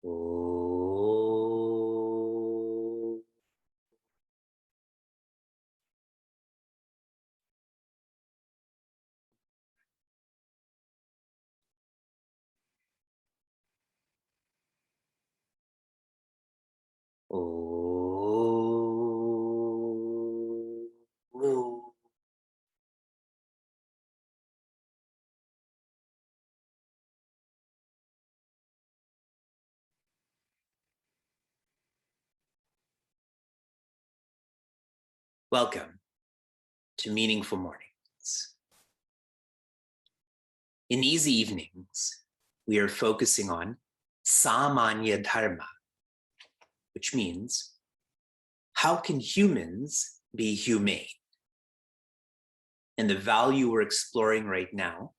Oh. Oh. Welcome to Meaningful Mornings. In these evenings, we are focusing on Samanya Dharma, which means how can humans be humane? And the value we're exploring right now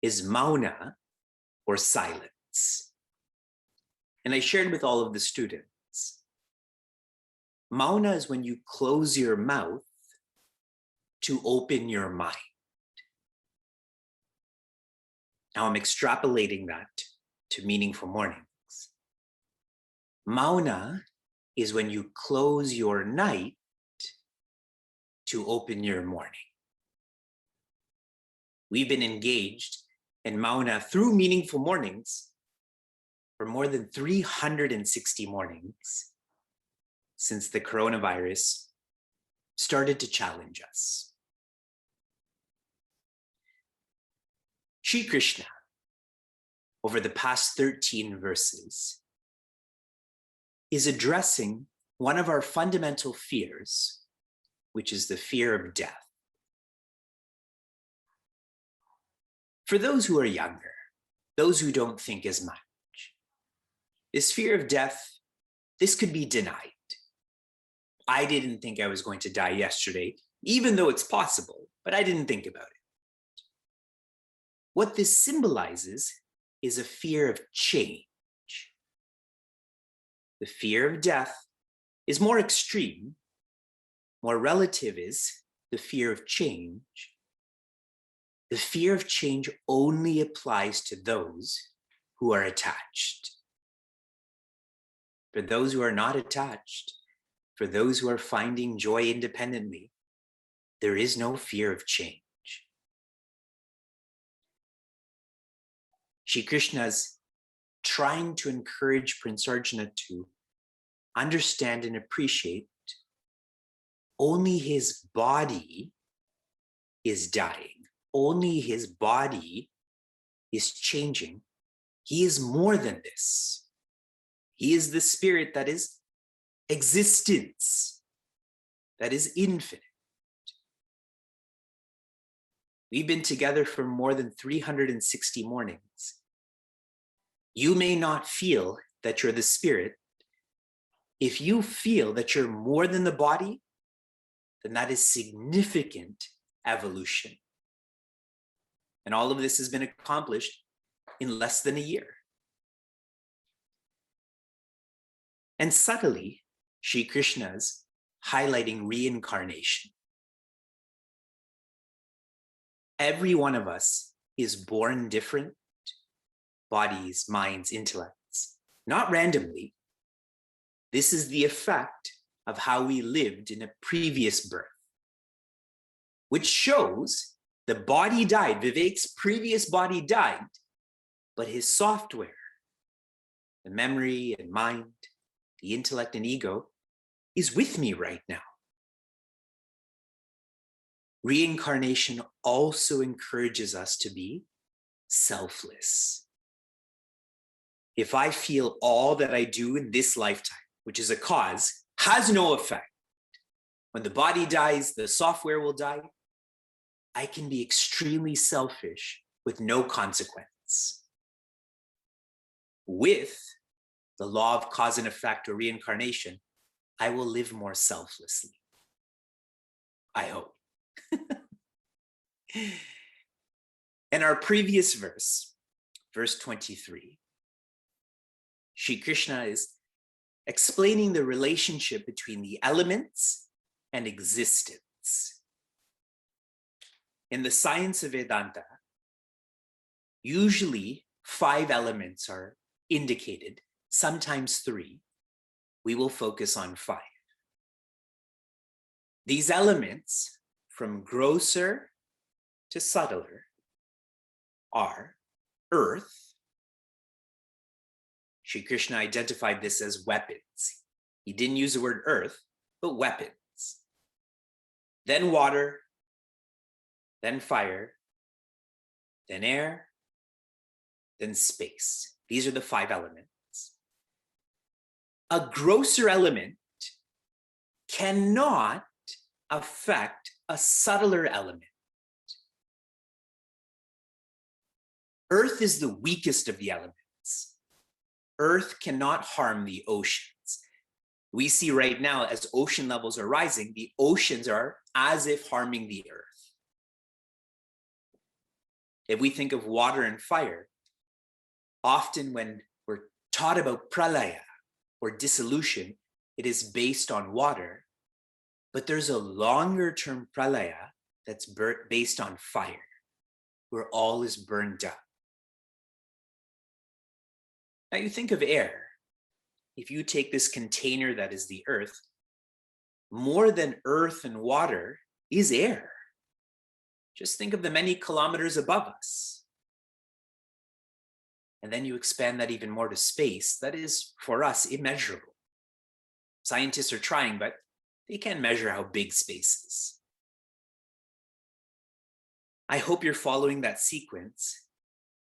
is mauna, or silence. And I shared with all of the students, mauna is when you close your mouth to open your mind. Now I'm extrapolating that to Meaningful Mornings. Mauna is when you close your night to open your morning. We've been engaged in mauna through Meaningful Mornings for more than 360 mornings since the coronavirus started to challenge us. Sri Krishna, over the past 13 verses, is addressing one of our fundamental fears, which is the fear of death. For those who are younger, those who don't think as much, this fear of death, this could be denied. I didn't think I was going to die yesterday, even though it's possible, but I didn't think about it. What this symbolizes is a fear of change. The fear of death is more extreme. More relative is the fear of change. The fear of change only applies to those who are attached. For those who are not attached, for those who are finding joy independently, there is no fear of change. Shri Krishna's trying to encourage Prince Arjuna to understand and appreciate only his body is dying. Only his body is changing. He is more than this. He is the spirit that is existence, that is infinite. We've been together for more than 360 mornings. You may not feel that you're the spirit. If you feel that you're more than the body, then that is significant evolution. And all of this has been accomplished in less than a year. And subtly, Shri Krishna's highlighting reincarnation. Every one of us is born different, bodies, minds, intellects, not randomly. This is the effect of how we lived in a previous birth, which shows the body died. Vivek's previous body died, but his software, the memory and mind, the intellect and ego, is with me right now. Reincarnation also encourages us to be selfless. If I feel all that I do in this lifetime, which is a cause, has no effect, when the body dies, the software will die, I can be extremely selfish with no consequence. With the law of cause and effect or reincarnation, I will live more selflessly. I hope. In our previous verse, verse 23, Shri Krishna is explaining the relationship between the elements and existence. In the science of Vedanta, usually 5 elements are indicated sometimes 3, we will focus on 5. These elements, from grosser to subtler, are earth. Shri Krishna identified this as weapons. He didn't use the word earth, but weapons. Then water, then fire, then air, then space. These are the 5 elements. A grosser element cannot affect a subtler element. Earth is the weakest of the elements. Earth cannot harm the oceans. We see right now, as ocean levels are rising, the oceans are as if harming the earth. If we think of water and fire, often when we're taught about pralaya or dissolution, it is based on water, but there's a longer term pralaya that's based on fire, where all is burned up. Now you think of air. If you take this container that is the earth, more than earth and water is air. Just think of the many kilometers above us. And then you expand that even more to space. That is, for us, immeasurable. Scientists are trying, but they can't measure how big space is. I hope you're following that sequence.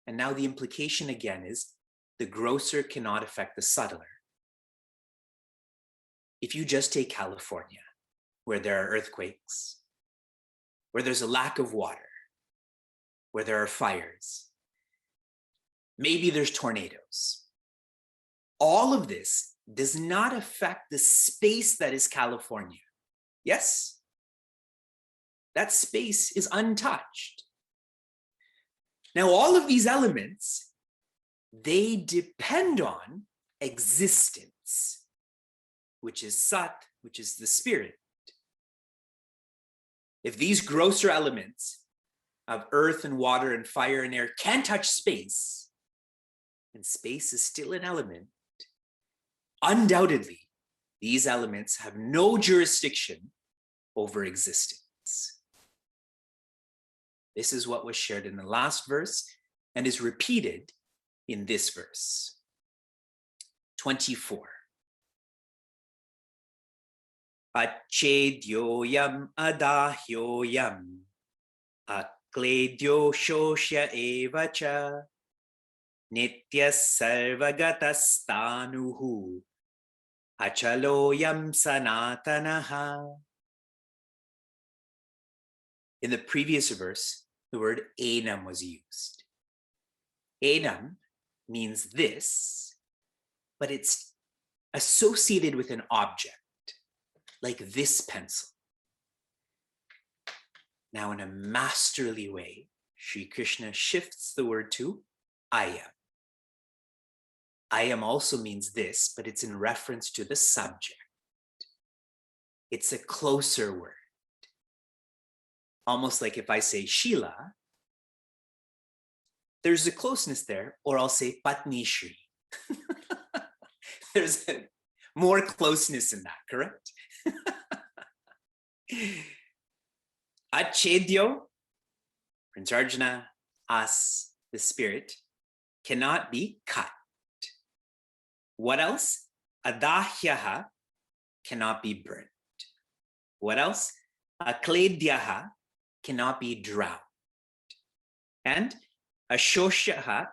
And now the implication again is the grosser cannot affect the subtler. If you just take California, where there are earthquakes, where there's a lack of water, where there are fires, maybe there's tornadoes. All of this does not affect the space that is California. Yes? That space is untouched. Now, all of these elements, they depend on existence, which is Sat, which is the spirit. If these grosser elements of earth and water and fire and air can't touch space, and space is still an element, undoubtedly, these elements have no jurisdiction over existence. This is what was shared in the last verse and is repeated in this verse. 24. Achedyoyam adahyoyam akledyo shoshya evacha nityas sarvagatastanuhu achaloyam sanatanaha. In the previous verse, the word enam was used. Enam means this, but it's associated with an object, like this pencil. Now, in a masterly way, Sri Krishna shifts the word to I am. I am also means this, but it's in reference to the subject. It's a closer word. Almost like if I say Sheila, there's a closeness there, or I'll say Patni Shri. There's more closeness in that, correct? Achedyo, Prince Arjuna, us, the spirit, cannot be cut. What else? Adahyaha cannot be burnt. What else? Akledyaha cannot be drowned. And Ashoshyaha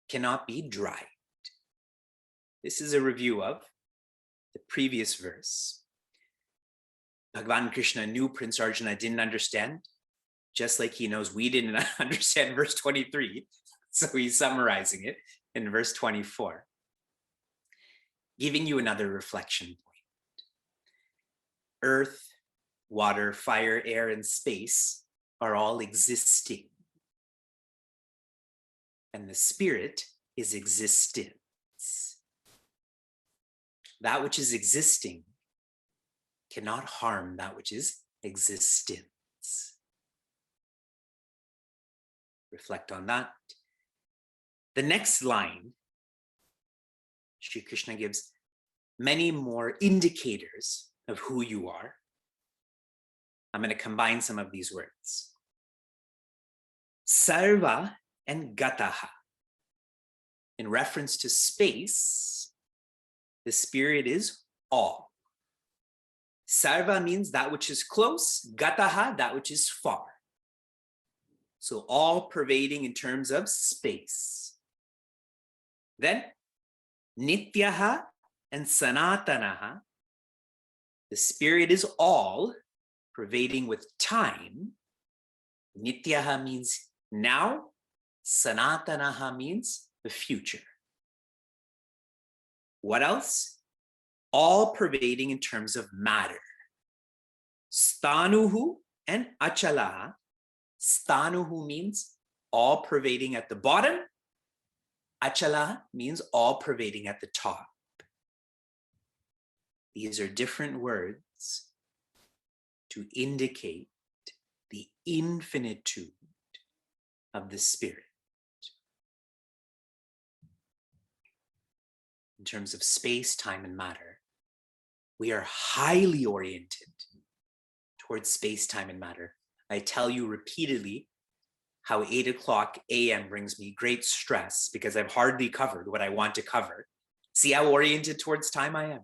cannot be dried. This is a review of the previous verse. Bhagavan Krishna knew Prince Arjuna didn't understand, just like he knows we didn't understand verse 23. So he's summarizing it in verse 24, giving you another reflection point. Earth, water, fire, air, and space are all existing. And the spirit is existence. That which is existing cannot harm that which is existence. Reflect on that. The next line Shri Krishna gives many more indicators of who you are. I'm going to combine some of these words. Sarva and Gataha. In reference to space, the spirit is all. Sarva means that which is close, Gataha, that which is far. So all pervading in terms of space. Then Nityaha and Sanatanaha. The spirit is all, pervading with time. Nityaha means now, Sanatanaha means the future. What else? All pervading in terms of matter. Stanuhu and Achalaha. Stanuhu means all pervading at the bottom. Achalaha means all pervading at the top. These are different words to indicate the infinitude of the spirit. In terms of space, time, and matter, we are highly oriented towards space, time, and matter. I tell you repeatedly how 8 o'clock a.m. brings me great stress because I've hardly covered what I want to cover. See how oriented towards time I am.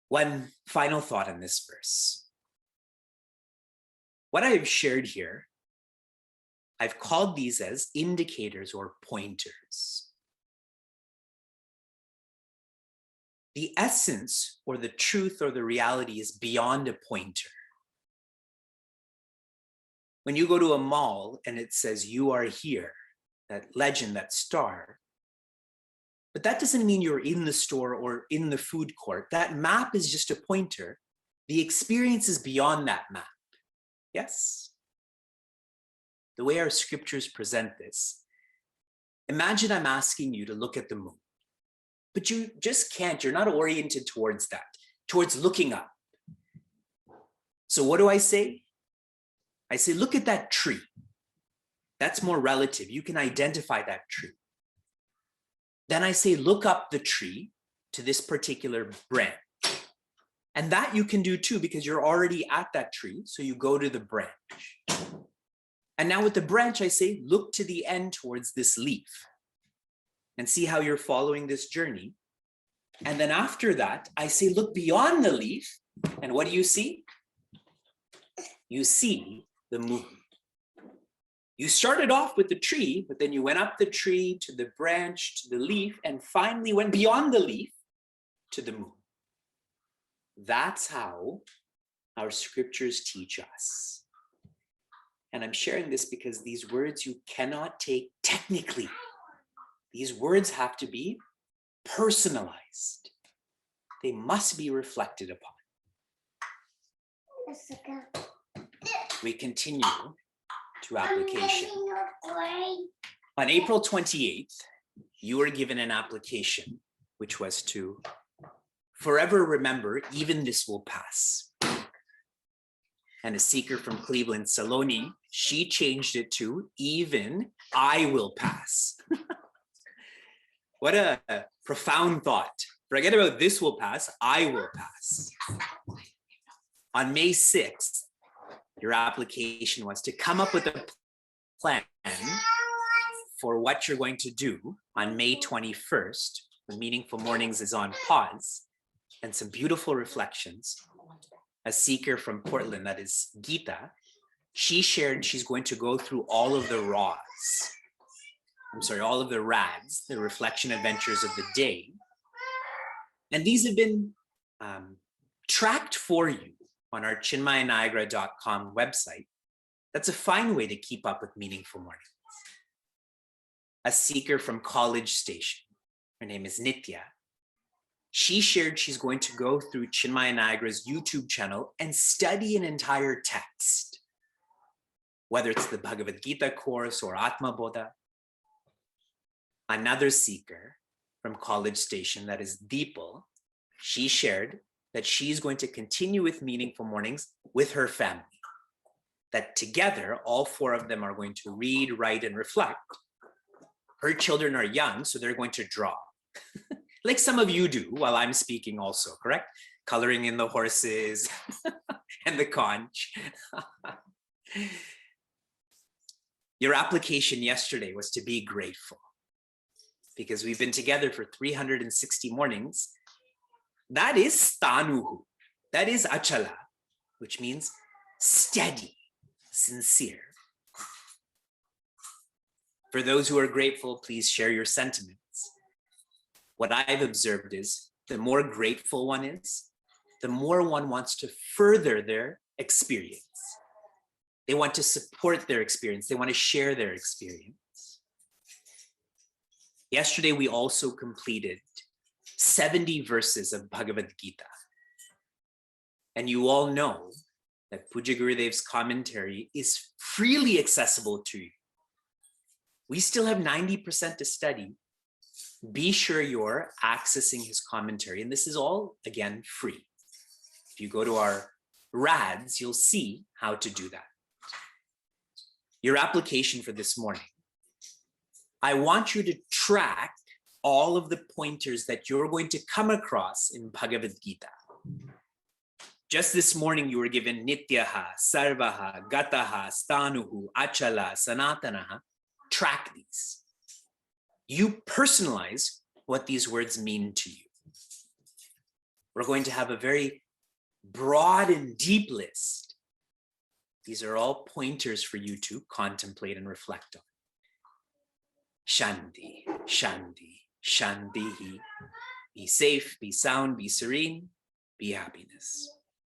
One final thought on this verse. What I have shared here, I've called these as indicators or pointers. The essence or the truth or the reality is beyond a pointer. When you go to a mall and it says, "You are here," that legend, that star, but that doesn't mean you're in the store or in the food court. That map is just a pointer. The experience is beyond that map. Yes? The way our scriptures present this, imagine I'm asking you to look at the moon, but you just can't. You're not oriented towards that, towards looking up. So what do I say? I say, look at that tree. That's more relative. You can identify that tree. Then I say, look up the tree to this particular branch. And that you can do too, because you're already at that tree. So you go to the branch. And now with the branch, I say, look to the end towards this leaf and see how you're following this journey. And then after that, I say, look beyond the leaf. And what do you see? You see the moon. You started off with the tree, but then you went up the tree to the branch, to the leaf, and finally went beyond the leaf to the moon. That's how our scriptures teach us. And I'm sharing this because these words you cannot take technically. These words have to be personalized. They must be reflected upon. We continue to application. On April 28th, you were given an application, which was to forever remember, even this will pass. And a seeker from Cleveland, Saloni, she changed it to even I will pass. What a profound thought. Forget about this will pass, I will pass. On May 6th, your application was to come up with a plan for what you're going to do on May 21st, when Meaningful Mornings is on pause, and some beautiful reflections. A seeker from Portland, that is Gita, she shared she's going to go through all of the all of the rads, the reflection adventures of the day. And these have been tracked for you on our chinmayaniagara.com website. That's a fine way to keep up with Meaningful Mornings. A seeker from College Station, her name is Nitya. She shared she's going to go through Chinmaya Niagara's YouTube channel and study an entire text, whether it's the Bhagavad Gita course or Atma Bodha. Another seeker from College Station, that is Deepal, she shared that she's going to continue with Meaningful Mornings with her family. That together, all four of them are going to read, write, and reflect Her children are young, so they're going to draw. Like some of you do while I'm speaking also, correct? Coloring in the horses and the conch. Your application yesterday was to be grateful because we've been together for 360 mornings. That is stanuhu. That is achala, which means steady, sincere. For those who are grateful, please share your sentiments. What I've observed is the more grateful one is, the more one wants to further their experience. They want to support their experience. They want to share their experience. Yesterday, we also completed 70 verses of Bhagavad Gita. And you all know that Pujya Gurudev's commentary is freely accessible to you. We still have 90% to study. Be sure you're accessing his commentary. And this is all, again, free. If you go to our RADs, you'll see how to do that. Your application for this morning. I want you to track all of the pointers that you're going to come across in Bhagavad Gita. Just this morning, you were given Nityaha, Sarvaha, Gataha, Stanuhu, Achala, Sanatanaha. Track these. You personalize what these words mean to you. We're going to have a very broad and deep list. These are all pointers for you to contemplate and reflect on. Shanti, Shanti, Shantihi. Be safe, be sound, be serene, be happiness.